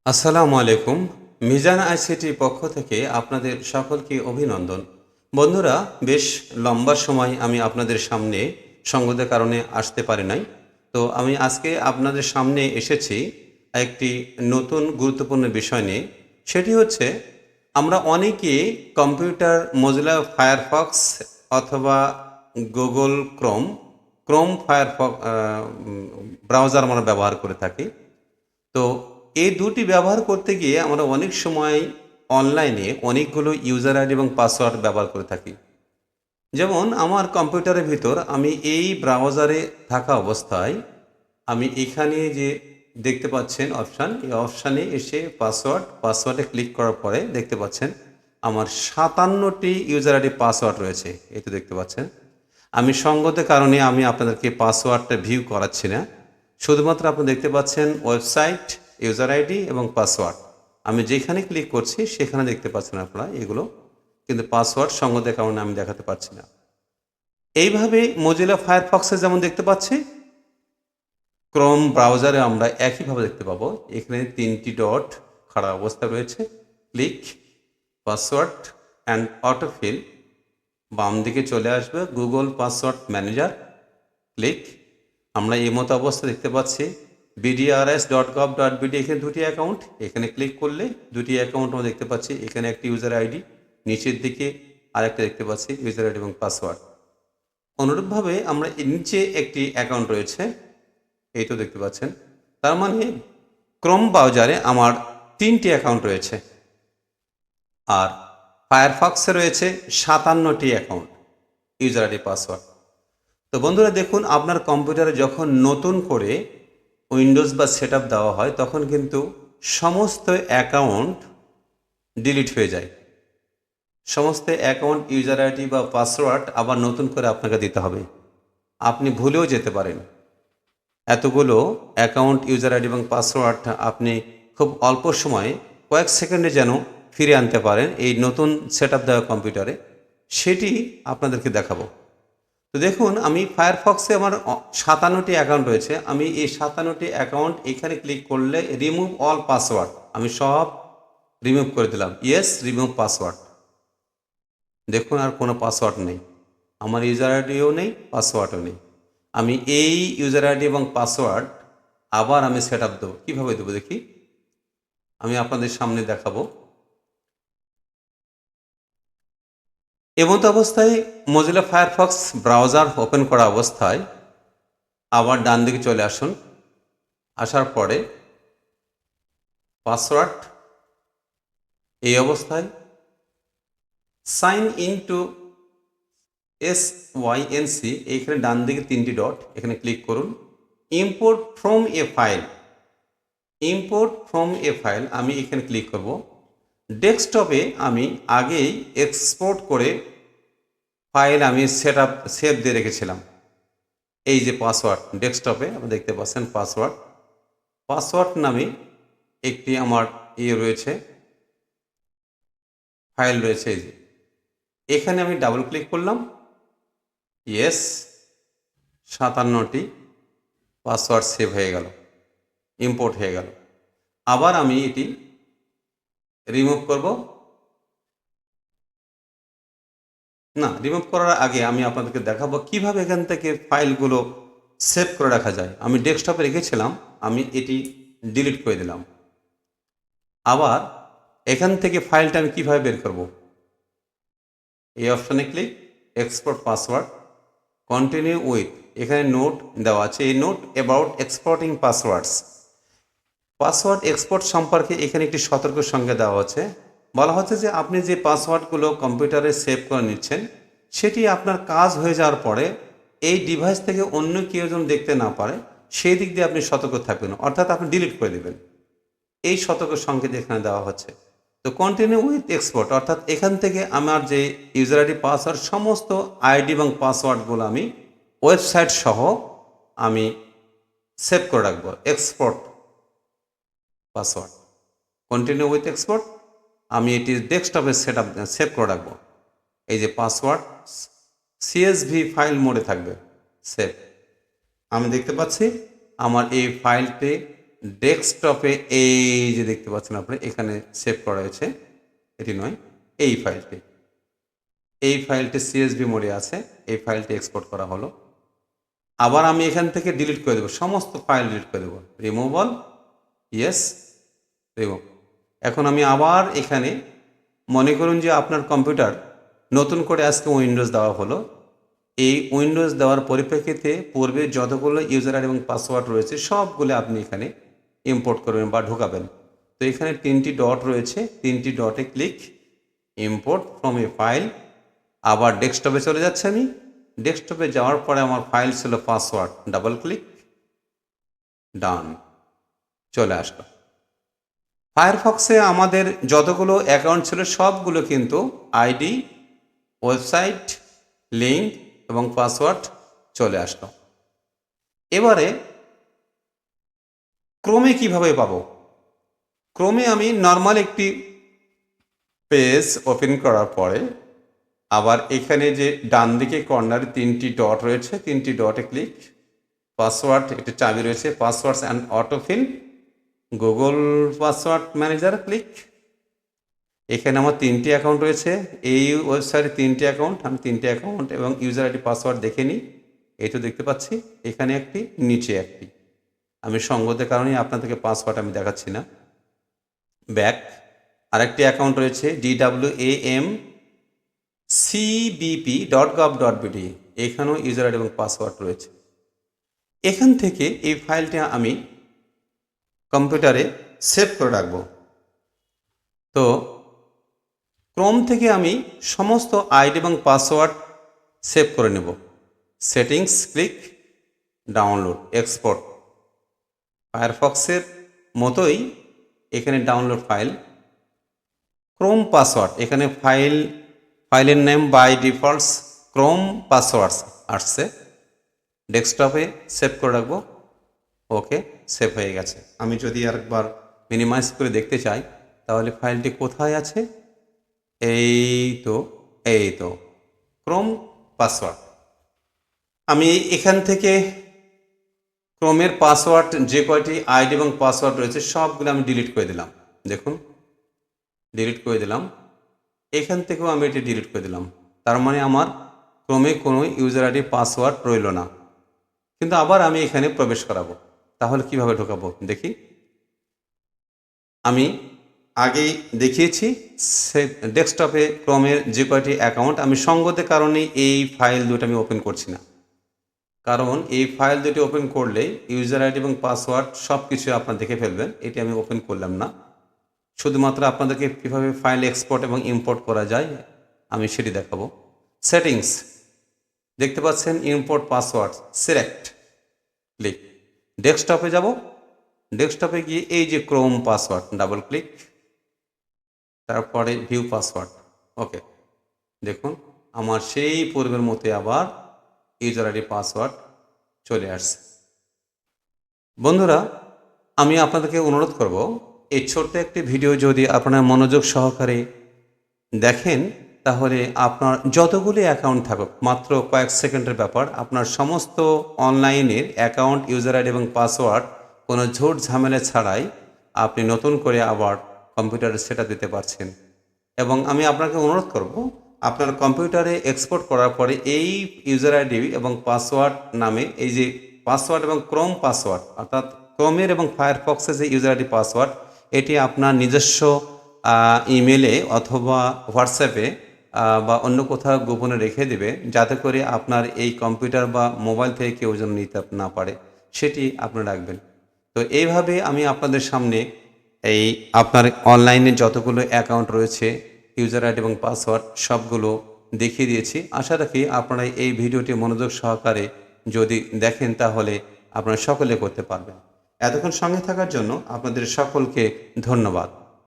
আসসালামু আলাইকুম। মিজান আইসিটির পক্ষ থেকে আপনাদের সকলকে অভিনন্দন। বন্ধুরা, বেশ লম্বা সময় আমি আপনাদের সামনে সঙ্গতের কারণে আসতে পারি নাই। তো আমি আজকে আপনাদের সামনে এসেছি একটি নতুন গুরুত্বপূর্ণ বিষয় নিয়ে। সেটি হচ্ছে, আমরা অনেকেই কম্পিউটার মোজিলা ফায়ারফক্স অথবা গুগল ক্রোম ফায়ারফক্স ব্রাউজার আমরা ব্যবহার করে থাকি। তো এই দুটি ব্যবহার করতে গিয়ে আমরা অনেক সময় অনলাইনে অনেকগুলো ইউজার আইডি এবং পাসওয়ার্ড ব্যবহার করে থাকি। যেমন আমার কম্পিউটারের ভিতর আমি এই ব্রাউজারে থাকা অবস্থায় আমি এখানে যে দেখতে পাচ্ছেন অপশান, এই অপশানে এসে পাসওয়ার্ডে ক্লিক করার পরে দেখতে পাচ্ছেন আমার 57টি ইউজার আইডি পাসওয়ার্ড রয়েছে। এই তো দেখতে পাচ্ছেন। আমি সঙ্গতের কারণে আমি আপনাদেরকে পাসওয়ার্ডটা ভিউ করাচ্ছি না। শুধুমাত্র আপনি দেখতে পাচ্ছেন ওয়েবসাইট, ইউজার আইডি এবং পাসওয়ার্ড। আমি যেখানে ক্লিক করছি সেখানে দেখতে পাচ্ছেন আপনারা এগুলো, কিন্তু পাসওয়ার্ড সঙ্গতের কারণে আমি দেখাতে পারছি না। এইভাবে মোজিলা ফায়ারফক্সে যেমন দেখতে পাচ্ছি, ক্রোম ব্রাউজারে আমরা একইভাবে দেখতে পাবো। এখানে 3টি ডট খাড়া অবস্থা রয়েছে। Click, password and autofill. বাম দিকে চলে আসবে গুগল পাসওয়ার্ড ম্যানেজার। ক্লিক। আমরা এই মতো অবস্থা দেখতে পাচ্ছি bdrs.gov.bd। এখানে দুটি অ্যাকাউন্ট, এখানে ক্লিক করলে দুটি অ্যাকাউন্ট আমরা দেখতে পাচ্ছি। এখানে একটি ইউজার আইডি, নিচের দিকে আরেকটা দেখতে পাচ্ছি ইউজার আইডি এবং পাসওয়ার্ড। অনুরূপভাবে আমরা নিচে একটি অ্যাকাউন্ট রয়েছে, এই তো দেখতে পাচ্ছেন। তার মানে ক্রোম ব্রাউজারে আমার 3টি অ্যাকাউন্ট রয়েছে, আর ফায়ারফক্সে রয়েছে 57টি অ্যাকাউন্ট, ইউজার আইডি, পাসওয়ার্ড। তো বন্ধুরা দেখুন, আপনার কম্পিউটারে যখন নতুন করে উইন্ডোজ বা সেট দেওয়া হয় তখন কিন্তু সমস্ত অ্যাকাউন্ট ডিলিট হয়ে যায়। সমস্ত অ্যাকাউন্ট, ইউজার আইডি বা পাসওয়ার্ড আবার নতুন করে আপনাকে দিতে হবে। আপনি ভুলেও যেতে পারেন। এতগুলো অ্যাকাউন্ট, ইউজার আইডি এবং পাসওয়ার্ড আপনি খুব অল্প সময়ে কয়েক সেকেন্ডে যেন ফিরে আনতে পারেন এই নতুন সেট দেওয়া কম্পিউটারে, সেটি আপনাদেরকে দেখাবো। তো দেখুন, আমি ফায়ারফক্সে আমার 57টি অ্যাকাউন্ট রয়েছে। আমি এই 57টি অ্যাকাউন্ট এখানে ক্লিক করলে রিমুভ অল পাসওয়ার্ড, আমি সব রিমুভ করে দিলাম। Yes, remove password. দেখুন, আর কোনো পাসওয়ার্ড নেই, আমার ইউজার আইডিও নেই, পাসওয়ার্ডও নেই। আমি এই ইউজার আইডি এবং পাসওয়ার্ড আবার আমি সেট আপ দেবো। কীভাবে দেবো দেখি, আমি আপনাদের সামনে দেখাবো। এমতো অবস্থায় মোজিলা ফায়ারফক্স ব্রাউজার ওপেন করা অবস্থায় আবার ডান দিকে চলে আসুন। আসার পরে পাসওয়ার্ড, এই অবস্থায় সাইন ইন টু SYNC, এইখানে ডান দিকে 3টি ডট, এখানে ক্লিক করুন। Import from a file, import from a file আমি এখানে ক্লিক করব। ডেস্কটপে আমি আগেই এক্সপোর্ট করে ফাইল আমি সেভ দিয়ে রেখেছিলাম। এই যে পাসওয়ার্ড, ডেস্কটপে আপনি দেখতে পাচ্ছেন পাসওয়ার্ড নামে একটি আমার রয়েছে, ফাইল রয়েছে। এই যে এখানে আমি ডাবল ক্লিক করলাম। ইয়েস, 57টি পাসওয়ার্ড সেভ হয়ে গেল, ইম্পোর্ট হয়ে গেল। আবার আমি এটি রিমুভ করব। না, রিমুভ করার আগে আমি আপনাদেরকে দেখাবো কিভাবে এখান থেকে ফাইলগুলো সেভ করে রাখা যায়। আমি ডেস্কটপে রেখেছিলাম, আমি এটি ডিলিট করে দিলাম। আবার এখান থেকে ফাইলটা আমি কিভাবে বের করব, এই অপশানে click, export password, continue with, এখানে নোট দেওয়া আছে, এই note about exporting passwords. Password export সম্পর্কে এখানে একটি সতর্ক সংজ্ঞা দেওয়া হচ্ছে। বলা হচ্ছে যে আপনি যে পাসওয়ার্ডগুলো কম্পিউটারে সেভ করে নিচ্ছেন সেটি আপনার কাজ হয়ে যাওয়ার পরে এই ডিভাইস থেকে অন্য কেউ যেন দেখতে না পারে সেই দিক দিয়ে আপনি সতর্ক থাকবেন, অর্থাৎ আপনি ডিলিট করে দেবেন। এই সতর্ক সংকেত এখানে দেওয়া হচ্ছে। তো কন্টিনিউ উইথ এক্সপোর্ট, অর্থাৎ এখান থেকে আমার যে ইউজার আইডি, পাসওয়ার্ড, সমস্ত আইডি এবং পাসওয়ার্ডগুলো আমি ওয়েবসাইট সহ আমি সেভ করে রাখবো। Export password, continue with export, আমি এটি ডেস্কটপে সেভ করে রাখবো। এই যে পাসওয়ার্ড CSV ফাইল মোডে থাকবে, সেভ। আমি দেখতে পাচ্ছি আমার এই ফাইলটি ডেস্কটপে এই যে দেখতে পাচ্ছেন আপনি এখানে সেভ করা হয়েছে, এটি নয়, এই ফাইলটি সিএসভি মোডে আছে, এই ফাইলটি এক্সপোর্ট করা হলো। আবার আমি এখান থেকে ডিলিট করে দেবো, সমস্ত ফাইল ডিলিট করে দেবো, রিমুভ অল, ইয়েস, রিমুভ। এখন আমি আবার এখানে মনে করুন যে আপনার কম্পিউটার নতুন করে আজকে উইন্ডোজ দেওয়া হলো, এই উইন্ডোজ দেওয়ার পরিপ্রেক্ষিতে পূর্বে যতগুলো ইউজার আইডি এবং পাসওয়ার্ড রয়েছে সবগুলো আপনি এখানে ইম্পোর্ট করবেন বা ঢোকাবেন। তো এখানে 3টি ডট রয়েছে, 3টি ডটে click, import from a file. আবার ডেস্কটপে চলে যাচ্ছে, আমি ডেস্কটপে যাওয়ার পরে আমার ফাইল ছিল পাসওয়ার্ড, ডাবল ক্লিক, ডান, চলে আসলো। ফায়ারফক্সে আমাদের যতগুলো অ্যাকাউন্ট ছিল সবগুলো কিন্তু আইডি, ওয়েবসাইট, লিঙ্ক এবং পাসওয়ার্ড চলে আসলো। এবারে ক্রোমে কিভাবে পাবো? ক্রোমে আমি নর্মাল একটি পেজ ওপেন করার পরে আবার এখানে যে ডান দিকে কর্নারে 3টি ডট রয়েছে, 3টি ডটে ক্লিক, পাসওয়ার্ড একটি চাবি রয়েছে, passwords and autofill, Google password manager click. এখানে আমার 3টি অ্যাকাউন্ট রয়েছে, এই ওয়েবসাইটে 3টি অ্যাকাউন্ট, আমি 3টি অ্যাকাউন্ট এবং ইউজার আইডি পাসওয়ার্ড দেখে নিই। এই তো দেখতে পাচ্ছি এখানে একটি, নিচে একটি। আমি সঙ্গতের কারণে আপনাদেরকে পাসওয়ার্ড আমি দেখাচ্ছি না। ব্যাক, আরেকটি অ্যাকাউন্ট রয়েছে DWAMCBP.gov.bd, এখানেও ইউজার আইডি এবং পাসওয়ার্ড রয়েছে। এখান থেকে এই ফাইলটা আমি কম্পিউটারে সেভ করে রাখবো। তো ক্রোম থেকে আমি সমস্ত আইডি এবং পাসওয়ার্ড সেভ করে নেব। Settings click, download, export. ফায়ারফক্সের মতোই এখানে ডাউনলোড ফাইল, ক্রোম পাসওয়ার্ড, এখানে ফাইলের name by defaults Chrome passwords আসছে। ডেস্কটপে সেভ করে রাখবো, ওকে, সেভ হয়ে গেছে। আমি যদি আরেকবার মিনিমাইজ করে দেখতে চাই তাহলে ফাইলটি কোথায় আছে, এই তো ক্রোম পাসওয়ার্ড। আমি এখান থেকে ক্রোমের পাসওয়ার্ড যে কয়টি আইডি এবং পাসওয়ার্ড রয়েছে সবগুলো আমি ডিলিট করে দিলাম। দেখুন, ডিলিট করে দিলাম। এখান থেকেও আমি এটি ডিলিট করে দিলাম। তার মানে আমার ক্রমে কোনো ইউজার আইডি পাসওয়ার্ড রইল না। কিন্তু আবার আমি এখানে প্রবেশ করাবো, তাহলে কিভাবে ঢোকাবো দেখি। আমি আগেই দেখিয়েছি ডেস্কটপে ক্রমের যে কয়টি অ্যাকাউন্ট, আমি সঙ্গতের কারণে এই ফাইল দুটো আমি ওপেন করছি না, কারণ এই ফাইল দুটি ওপেন করলে ইউজার আইডি এবং পাসওয়ার্ড সব কিছু আপনারা দেখে ফেলবেন। এটি আমি ওপেন করলাম না, শুধুমাত্র আপনাদেরকে কীভাবে ফাইল এক্সপোর্ট এবং ইম্পোর্ট করা যায় আমি সেটি দেখাবো। সেটিংস দেখতে পাচ্ছেন, ইম্পোর্ট পাসওয়ার্ড, সিলেক্ট, ক্লিক। ডেস্কটপে যাব, ডেস্কটপে গিয়ে এই যে ক্রোম পাসওয়ার্ড, ডাবল ক্লিক, তারপরে ভিউ পাসওয়ার্ড, ওকে। দেখুন আমার সেই পূর্বের মতো আবার ইউজার আইডি পাসওয়ার্ড চলে আসছে। বন্ধুরা, আমি আপনাদেরকে অনুরোধ করব, এই ছোট্ট একটি ভিডিও যদি আপনারা মনোযোগ সহকারে দেখেন তাহলে আপনার যতগুলি অ্যাকাউন্ট থাকুক, মাত্র কয়েক সেকেন্ডের ব্যাপার, আপনার সমস্ত অনলাইনের অ্যাকাউন্ট, ইউজার আইডি এবং পাসওয়ার্ড কোনো ঝুট ঝামেলা ছাড়াই আপনি নতুন করে আবার কম্পিউটারে সেটা দিতে পারছেন। এবং আমি আপনাকে অনুরোধ করব, আপনার কম্পিউটারে এক্সপোর্ট করার পরে এই ইউজার আইডি এবং পাসওয়ার্ড নামে এই যে পাসওয়ার্ড এবং ক্রোম পাসওয়ার্ড, অর্থাৎ ক্রোমের এবং ফায়ারফক্সের যে ইউজার আইডি পাসওয়ার্ড, এটি আপনার নিজস্ব ইমেলে অথবা হোয়াটসঅ্যাপে বা অন্য কোথাও গোপনে রেখে দেবে, যাতে করে আপনার এই কম্পিউটার বা মোবাইল থেকে কেউ যেন নিতে না পারে, সেটি আপনি রাখবেন। তো এইভাবে আমি আপনাদের সামনে এই আপনার অনলাইনে যতগুলো অ্যাকাউন্ট রয়েছে, ইউজার আইডি এবং পাসওয়ার্ড সবগুলো দেখিয়ে দিয়েছি। আশা রাখি আপনারা এই ভিডিওটি মনোযোগ সহকারে যদি দেখেন তাহলে আপনারা সকলে করতে পারবেন। এতক্ষণ সঙ্গে থাকার জন্য আপনাদের সকলকে ধন্যবাদ।